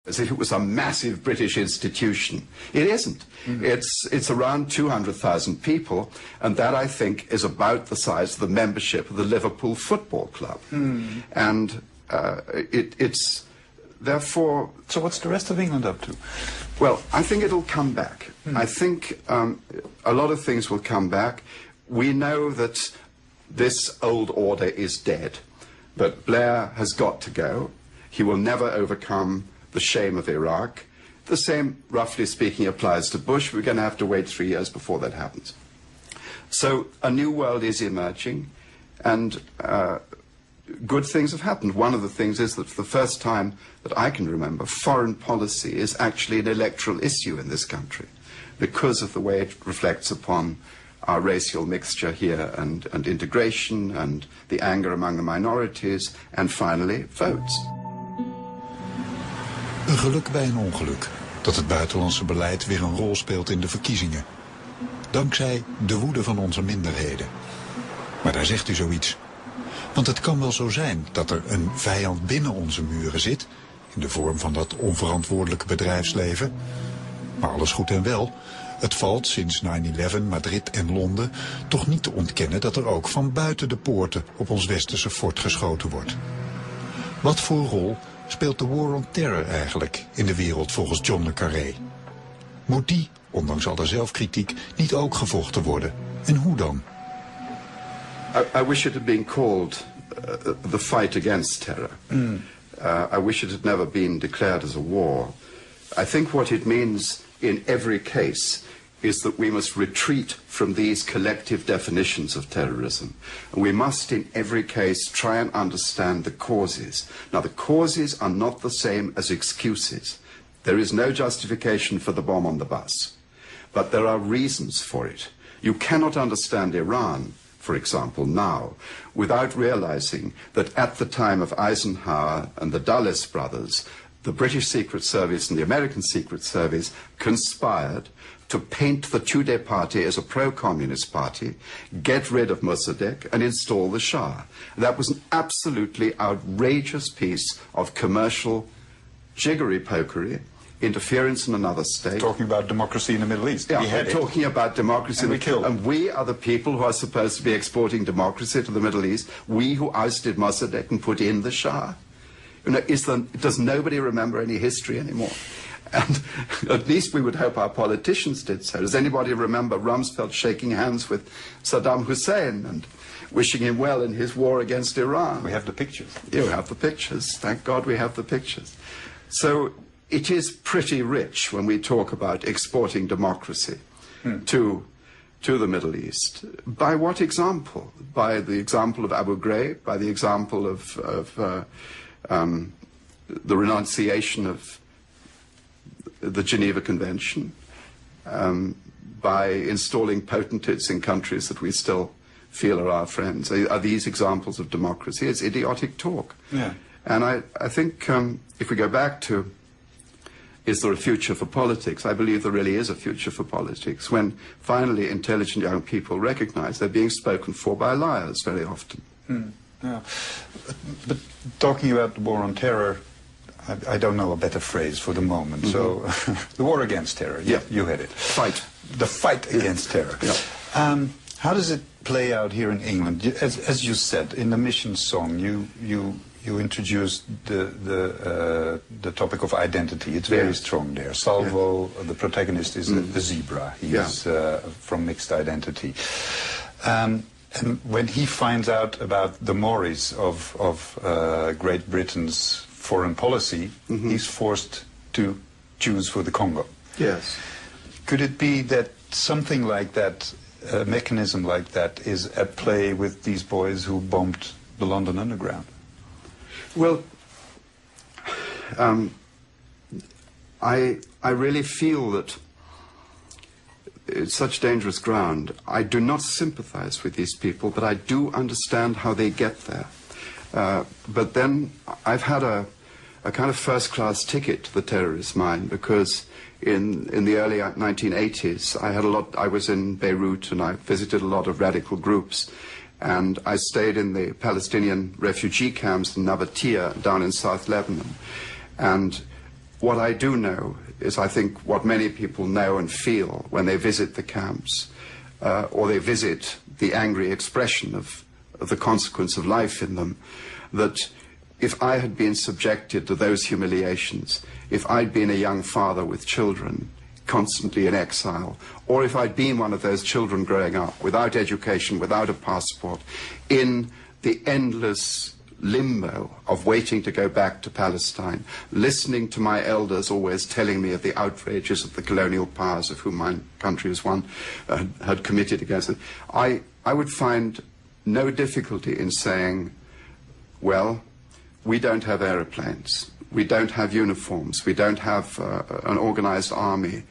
as if it was a massive British institution. It isn't. It's around 200,000 people, and that, I think, is about the size of the membership of the Liverpool Football Club. And it's therefore... So what's the rest of England up to? Well, I think it'll come back. I think a lot of things will come back. We know that this old order is dead, but Blair has got to go. He will never overcome the shame of Iraq. The same, roughly speaking, applies to Bush. We're going to have to wait 3 years before that happens. So a new world is emerging, and good things have happened. One of the things is that for the first time that I can remember, foreign policy is actually an electoral issue in this country because of the way it reflects upon our racial mixture here and integration and the anger among the minorities and finally votes. Een geluk bij een ongeluk. Dat het buitenlandse beleid weer een rol speelt in de verkiezingen. Dankzij de woede van onze minderheden. Maar daar zegt u zoiets. Want het kan wel zo zijn dat er een vijand binnen onze muren zit, in de vorm van dat onverantwoordelijke bedrijfsleven. Maar alles goed en wel. Het valt sinds 9/11, Madrid en Londen toch niet te ontkennen dat er ook van buiten de poorten op ons westerse fort geschoten wordt. Wat voor rol speelt de War on Terror eigenlijk in de wereld volgens John le Carre? Moet die, ondanks alle zelfkritiek, niet ook gevochten worden? En hoe dan? I wish it had been called the fight against terror. I wish it had never been declared as a war. I think what it means in every case is that we must retreat from these collective definitions of terrorism. And we must, in every case, try and understand the causes. Now, the causes are not the same as excuses. There is no justification for the bomb on the bus. But there are reasons for it. You cannot understand Iran, for example, now, without realizing that at the time of Eisenhower and the Dulles brothers, the British Secret Service and the American Secret Service conspired to paint the Tudeh party as a pro-communist party, get rid of Mossadegh and install the Shah. That was an absolutely outrageous piece of commercial jiggery-pokery, interference in another state. Talking about democracy in the Middle East. Yeah, talking about democracy. And we are the people who are supposed to be exporting democracy to the Middle East. We who ousted Mossadegh and put in the Shah. You know, does nobody remember any history anymore? And at least we would hope our politicians did so. Does anybody remember Rumsfeld shaking hands with Saddam Hussein and wishing him well in his war against Iran? We have the pictures. You have the pictures. Thank God we have the pictures. So it is pretty rich when we talk about exporting democracy to the Middle East. By what example? By the example of Abu Ghraib, by the example of the renunciation of the Geneva Convention, by installing potentates in countries that we still feel are our friends. Are these examples of democracy? It's idiotic talk. Yeah. And I think if we go back to, is there a future for politics? I believe there really is a future for politics when finally intelligent young people recognize they're being spoken for by liars very often. Yeah. But talking about the war on terror, I don't know a better phrase for the moment. So the war against terror, you had it. Fight. The fight against terror. Yeah. How does it play out here in England? As you said, in the mission song, you introduced the topic of identity. It's very strong there. Salvo, the protagonist, is a zebra. He's from mixed identity. And when he finds out about the mores of Great Britain's foreign policy, he's forced to choose for the Congo. Yes. Could it be that something like that, a mechanism like that, is at play with these boys who bombed the London Underground? Well, I really feel that it's such dangerous ground. I do not sympathize with these people, but I do understand how they get there. But then I've had a kind of first-class ticket to the terrorist mind, because in the early 1980s, I was in Beirut and I visited a lot of radical groups, and I stayed in the Palestinian refugee camps in Nabatea down in South Lebanon. And what I do know is, I think, what many people know and feel when they visit the camps, or they visit the angry expression of the consequence of life in them, that if I had been subjected to those humiliations, if I'd been a young father with children, constantly in exile, or if I'd been one of those children growing up without education, without a passport, in the endless limbo of waiting to go back to Palestine, listening to my elders always telling me of the outrages of the colonial powers of whom my country as one had committed against it, I would find no difficulty in saying, well, we don't have aeroplanes, we don't have uniforms, we don't have an organized army.